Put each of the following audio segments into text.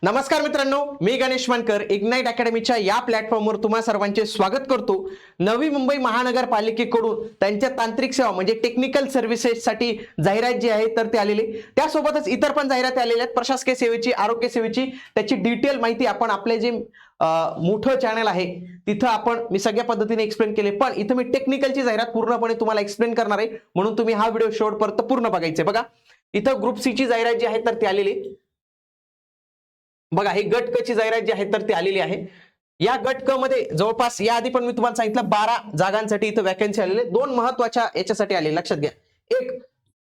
नमस्कार मित्रांनो, मी गणेश मानकर इग्नाइट अकॅडमीच्या या प्लॅटफॉर्मवर तुम्हा सर्वांचे स्वागत करतो। नवी मुंबई महानगरपालिकेकडून त्यांच्या तांत्रिक सेवा म्हणजे टेक्निकल सर्व्हिसेससाठी जाहिरात जी आहे तर ते आलेली, त्यासोबतच इतर पण जाहिराती आलेल्या आहेत प्रशासकीय सेवेची, आरोग्य सेवेची। त्याची डिटेल माहिती आपण आपले जे मोठं चॅनल आहे तिथं आपण मी सगळ्या पद्धतीने एक्सप्लेन केले, पण इथं मी टेक्निकलची जाहिरात पूर्णपणे तुम्हाला एक्सप्लेन करणार आहे, म्हणून तुम्ही हा व्हिडिओ शेवटपर्यंत पूर्ण बघायचा आहे। बघा इथं ग्रुप सी ची जाहिरात जी आहे तर ती आलेली, बघा ही गट क ची जाहिरात जी आहे तर ती आलेली आहे। या गट क मध्ये जवळपास या आधी पण मी तुम्हाला सांगितलं 12 जागांसाठी इथं वॅकन्सी आलेले, दोन महत्त्वाच्या याच्यासाठी आले, लक्षात घ्या। एक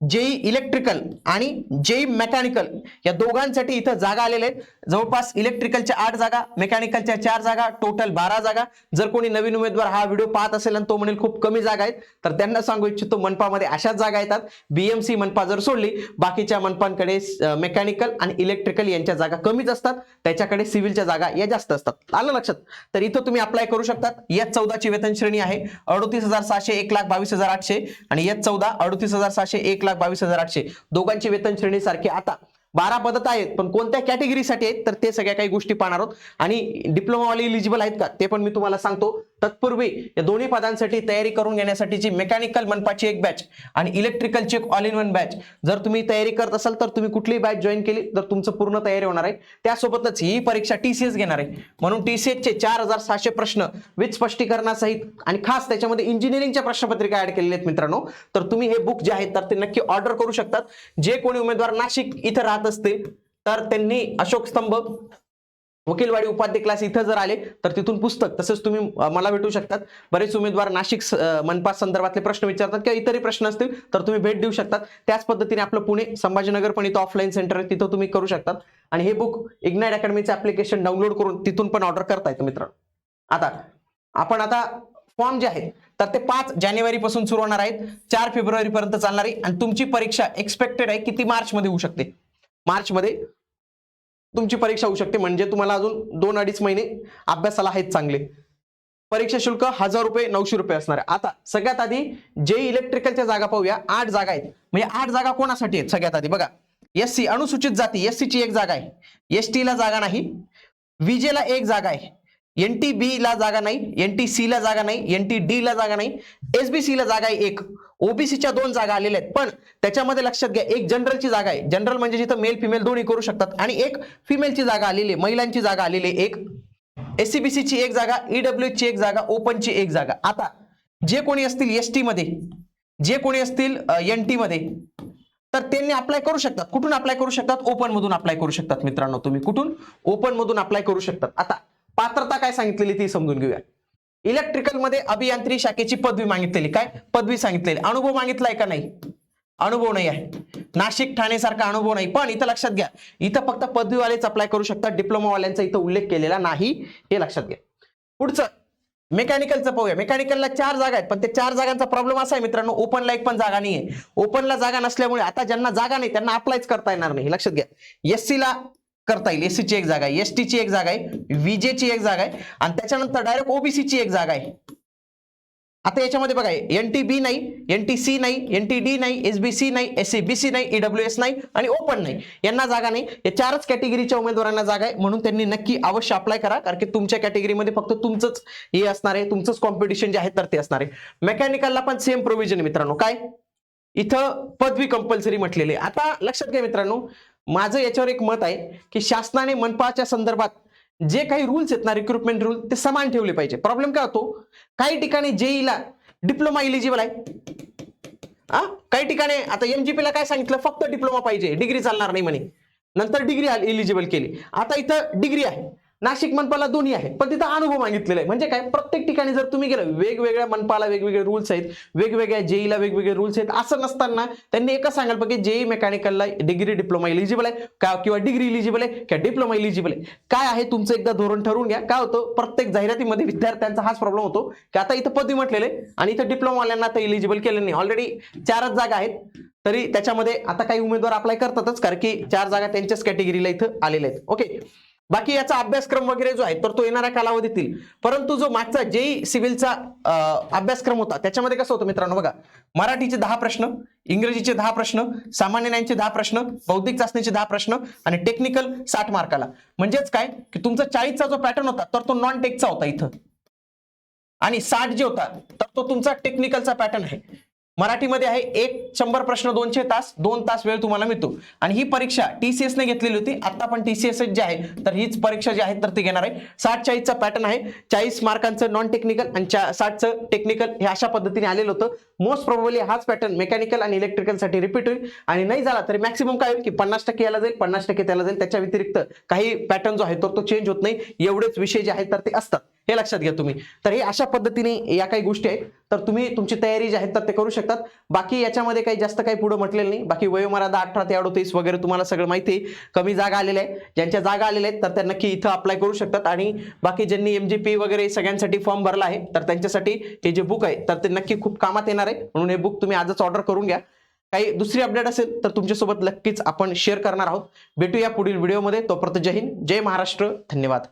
जेई इलेक्ट्रिकल आणि जेई मेकॅनिकल या दोघांसाठी इथं जागा आलेल्या आहेत। जवळपास इलेक्ट्रिकलच्या 8 जागा, मेकॅनिकलच्या 4 जागा, टोटल 12 जागा। जर कोणी नवीन उमेदवार हा व्हिडिओ पाहत असेल आणि तो म्हणेल खूप कमी जागा आहेत, तर त्यांना सांगू इच्छितो मनपामध्ये अशाच जागा येतात। बीएमसी मनपा जर सोडली, बाकीच्या मनपांकडे मेकॅनिकल आणि इलेक्ट्रिकल यांच्या जागा कमीच असतात, त्याच्याकडे सिव्हिलच्या जागा या जास्त असतात। आलं लक्षात? तर इथं तुम्ही अप्लाय करू शकतात। एच 14 ची वेतन श्रेणी आहे 38,600 1,22,800 आणि एच 14 38,600 1,22,800 दोघांची वेतन श्रेणी सारखी। आता 12 पदत आहेत, पण कोणत्या कॅटेगरीसाठी आहेत तर ते सगळ्या काही गोष्टी पाहणार आहोत। आणि डिप्लोमा वाले एलिजिबल आहेत का ते पण मी तुम्हाला सांगतो। तत्पूर्वी या दोन्ही पदांसाठी तयारी करून घेण्यासाठीची मेकॅनिकल मनपाची एक बॅच आणि इलेक्ट्रिकलची एक ऑल इन वन बॅच, जर तुम्ही तयारी करत असाल तर तुम्ही कुठलीही बॅच जॉईन केली तर तुमचं पूर्ण तयारी होणार आहे। त्यासोबतच ही परीक्षा टीसीएस घेणार आहे, म्हणून टीसीएस चे 4,700 प्रश्न विथ स्पष्टीकरणासहित आणि खास त्याच्यामध्ये इंजिनिअरिंगच्या प्रश्नपत्रिका ऍड केलेल्या आहेत मित्रांनो। तर तुम्ही हे बुक जे आहेत तर ते नक्की ऑर्डर करू शकतात। जे कोणी उमेदवार नाशिक इथं राहत असतील तर त्यांनी अशोक स्तंभ, वकीलवाडी, उपाध्ये क्लास इथं जर आले तर तिथून पुस्तक तसंच तुम्ही मला भेटू शकतात। बरेच उमेदवार नाशिक मनपा संदर्भातले प्रश्न विचारतात किंवा इतरही प्रश्न असतील तर तुम्ही भेट देऊ शकतात। त्याच पद्धतीने आपलं पुणे संभाजीनगर पण इथं ऑफलाईन सेंटर आहे, तिथं तुम्ही करू शकतात। आणि हे बुक इग्नाइट अकॅडमीचं ऍप्लिकेशन डाउनलोड करून तिथून पण ऑर्डर करता येतं मित्रांनो। आता फॉर्म जे आहेत तर ते 5 जानेवारी पासून सुरू होणार आहेत, 4 फेब्रुवारी पर्यंत चालणार आहे। आणि तुमची परीक्षा एक्सपेक्टेड आहे किती मार्च मध्ये होऊ शकते, मार्च मध्ये तुमची परीक्षा होऊ शकते, म्हणजे तुम्हाला अजून 2-2.5 महिने अभ्यासाला आहेत चांगले। परीक्षा शुल्क 1000 रुपये 900 रुपये असणार आहे। आता सगळ्यात आधी जे इलेक्ट्रिकलच्या जागा पाहूया। 8 जागा आहेत, म्हणजे 8 जागा कोणासाठी आहेत सगळ्यात आधी बघा। एससी अनुसूचित जाती एससी ची एक जागा आहे, एसटी ला जागा नाही, विजे ला एक जागा आहे, एनटीबी ला जागा नाही, एनटीसी ला जागा नाही, एनटीडी ला जागा नाही, एसबीसी ला जागा आहे एक, ओबीसीच्या 2 जागा आलेल्या आहेत। पण त्याच्यामध्ये लक्षात घ्या एक जनरलची जागा आहे, जनरल म्हणजे जिथं मेल फिमेल दोन्ही करू शकतात, आणि एक फिमेलची जागा आलेली आहे, महिलांची जागा आलेली आहे एक, एससीबीसी ची एक जागा, ईडब्ल्यू ची एक जागा, ओपन ची एक जागा। आता जे कोणी असतील एसटी मध्ये, जे कोणी असतील एनटी मध्ये तर त्यांनी अप्लाय करू शकतात। कुठून अप्लाय करू शकतात? ओपन मधून अप्लाय करू शकतात मित्रांनो। तुम्ही कुठून? ओपन मधून अप्लाय करू शकतात। आता पात्रता काय सांगितलेली ती समजून घेऊया। इलेक्ट्रिकल मध्ये अभियांत्रिकी शाखेची पदवी मागितलेली, काय पदवी सांगितलेली, अनुभव मागितलाय का? नाही, अनुभव नाही आहे। नाशिक ठाणे सारखा अनुभव नाही, पण इथं लक्षात घ्या इथं फक्त पदवीवालेच अप्लाय करू शकतात, डिप्लोमा वाल्यांचा इथं उल्लेख केलेला नाही, हे लक्षात घ्या। पुढचं मेकॅनिकलचं पाहूया। मेकॅनिकलला 4 जागा आहेत, पण ते 4 जागांचा प्रॉब्लेम असा आहे मित्रांनो, ओपनला एक पण जागा नाहीये। ओपनला जागा नसल्यामुळे आता ज्यांना जागा नाही त्यांना अप्लायच करता येणार नाही, लक्षात घ्या। एससी ला करता येईल, एससी ची एक जागा आहे, एसटी ची एक जागा आहे, विजे ची एक जागा आहे, आणि त्याच्यानंतर डायरेक्ट ओबीसी ची एक जागा आहे। आता याच्यामध्ये बघा एनटीबी नाही, एनटीसी नाही, एनटीडी नाही, एसबीसी नाही, एससीबीसी नाही, ईडब्ल्यूएस नाही आणि ओपन नाही, यांना जागा नाही। या 4च कॅटेगरीच्या उमेदवारांना जागा आहे, म्हणून त्यांनी नक्की अवश्य अप्लाय करा, कारण की तुमच्या कॅटेगरीमध्ये फक्त तुमचंच हे असणार आहे, तुमचंच कॉम्पिटिशन जे आहे तर ते असणार आहे। मेकॅनिकलला पण सेम प्रोव्हिजन आहे मित्रांनो, काय इथं पदवी कंपल्सरी म्हटलेली आहे। आता लक्षात घ्या मित्रांनो, माझं याच्यावर एक मत आहे की शासनाने मनपाच्या संदर्भात जे काही रूल्स आहेत ना, रिक्रुटमेंट रूल, ते समान ठेवले पाहिजे। प्रॉब्लेम काय होतो, काही ठिकाणी जेईला डिप्लोमा इलिजिबल आहे, काही ठिकाणी आता एमजीपी ला काय सांगितलं, फक्त डिप्लोमा पाहिजे, डिग्री चालणार नाही म्हणे, नंतर डिग्री इलिजिबल केली। आता इथं डिग्री आहे, नाशिक मनपाला दोन्ही आहे, पण तिथं अनुभव मागितलेला आहे। म्हणजे काय, प्रत्येक ठिकाणी जर तुम्ही गेलं, वेगवेगळ्या मनपाला वेगवेगळे रूल्स आहेत, वेगवेगळ्या जेईला वेगवेगळे रूल्स आहेत, असं नसताना त्यांनी एकच सांगायला पाहिजे जेई मेकॅनिकलला डिग्री डिप्लोमा इलिजिबल आहे का, किंवा डिग्री इलिजिबल आहे किंवा डिप्लोमा इलिजिबल आहे, काय आहे तुमचं एकदा धोरण ठरवून घ्या। काय होतं, प्रत्येक जाहिरातीमध्ये विद्यार्थ्यांचा हाच प्रॉब्लेम होतो की आता इथं पदवी म्हटलेले आणि इथं डिप्लोमावाल्यांना तर इलिजिबल केलं नाही। ऑलरेडी 4च जागा आहेत, तरी त्याच्यामध्ये आता काही उमेदवार अप्लाय करतातच, कारण की 4 जागा त्यांच्याच कॅटेगरीला इथं आलेल्या आहेत। ओके, बाकी याचा अभ्यासक्रम वगैरे जो आहे तर तो येणाऱ्या कालावधीत येईल. परंतु जो मागचा जेई सिव्हिलचा अभ्यासक्रम होता त्याच्यामध्ये कसं होतं मित्रांनो बघा, मराठीचे 10 प्रश्न, इंग्रजीचे 10 प्रश्न, सामान्य ज्ञानचे 10 प्रश्न, बौद्धिक चाचणीचे 10 प्रश्न आणि टेक्निकल 60 मार्काला. म्हणजेच काय की तुमचा 40चा जो पॅटर्न होता तर तो नॉन टेकचा होता इथं, आणि 60 जे होता तर तो तुमचा टेक्निकलचा पॅटर्न आहे. मराठीमध्ये आहे 100 प्रश्न 200 तास, 2 तास वेळ तुम्हाला मिळतो. आणि ही परीक्षा TCS ने घेतलेली होती. आता पण TCS जे आहे तर हीच परीक्षा जी आहे तर ती घेणार आहे. 60-40चा पॅटर्न आहे. 40 मार्कांचं नॉन टेक्निकल आणि 60चं टेक्निकल हे अशा पद्धतीने आलेलं होतं. मोस्ट प्रोबेबली हाच पॅटर्न मेकॅनिकल आणि इलेक्ट्रिकल साठी रिपीट होईल. आणि नाही झाला तरी मॅक्सिमम काय होईल की 50% याला जाईल, 50% त्याला जाईल. त्याच्या व्यतिरिक्त काही पॅटर्न जो आहे तो चेंज होत नाही. एवढेच विषय जे आहेत तर ते असतात, हे लक्षात घ्या तुम्ही. तर हे अशा पद्धतीने या काही गोष्टी आहेत तर तुम्ही तुमची तयारी जी आहे तर ते करू शकतात. बाकी याच्यामध्ये काही जास्त काही पुढे म्हटलेलं नाही. बाकी वयोमर्यादा 18 ते 38 वगैरे तुम्हाला सगळं माहिती आहे. कमी जागा आलेल्या आहेत, ज्यांच्या जागा आलेल्या आहेत तर त्या नक्की इथं अप्लाय करू शकतात. आणि बाकी ज्यांनी MGP वगैरे सगळ्यांसाठी फॉर्म भरला आहे तर त्यांच्यासाठी हे जे बुक आहे तर ते नक्की खूप कामात येणार आहे. म्हणून हे बुक तुम्ही आजच ऑर्डर करून घ्या. काही दुसरी अपडेट असेल तर तुमच्यासोबत नक्कीच आपण शेअर करणार आहोत. भेटूया पुढील व्हिडिओमध्ये. तोपर्यंत जय हिंद, जय महाराष्ट्र, धन्यवाद.